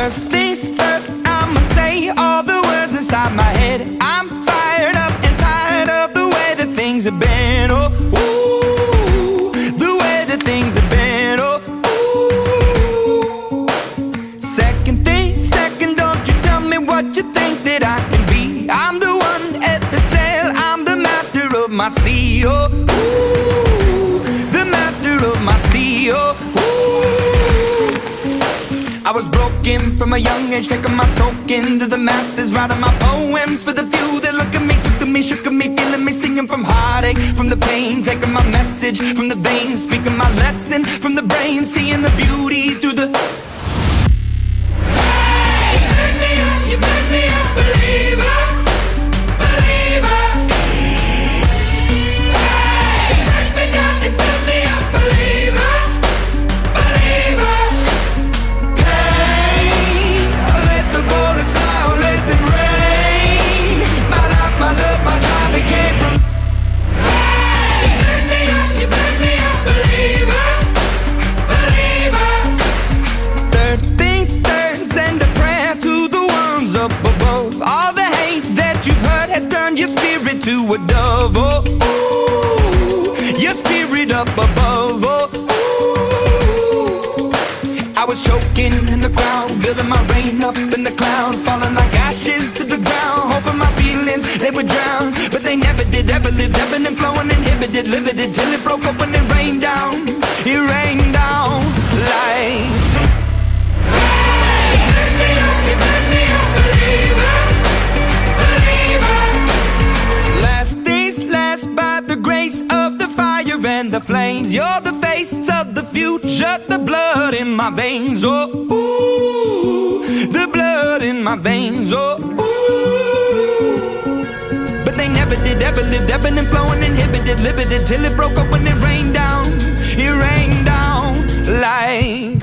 First things first, I'ma say all the words inside my head. I'm fired up and tired of the way that things have been. Oh, ooh, the way that things have been. Oh, ooh. Second thing, second, don't you tell me what you think that I can be. I'm the one at the sail, I'm the master of my sea. Oh, ooh, the master of my sea. Oh, ooh. I was broken from a young age, taking my soak into the masses, writing my poems for the few that look at me, took to me, shook at me, feeling me, singing from heartache, from the pain, taking my message from the veins, speaking my lesson from the brain, seeing the beauty through the... Hey, you make me up, you make me a believer, believer. Hey, you break me down, you build me up, believer, believer. Let the bullets fly, let them rain. My life, my love, my drive, it came from. Hey, you make me up, you make me a believer, believer. Third things third, send a prayer to the ones up above. All the hate that you've heard has turned your spirit to a dove. Oh, ooh, your spirit up above. Oh, ooh. I was choking in the crowd, building my rain up in the cloud, falling like ashes to the ground, hoping my feelings, they would drown. But they never did, ever lived, ebbing and flowing, inhibited, limited, till it broke up when it rained down. It rained down like... Hey, you make me up, you make me a believer, believer. Last things last, by the grace of the fire and the flames. You're the face of the future, the blood in my veins. Oh, ooh, the blood in my veins. Oh, ooh. But they never did, ever lived, ebbing and flowing, inhibited, limited, till it broke up when it rained down. It rained down like...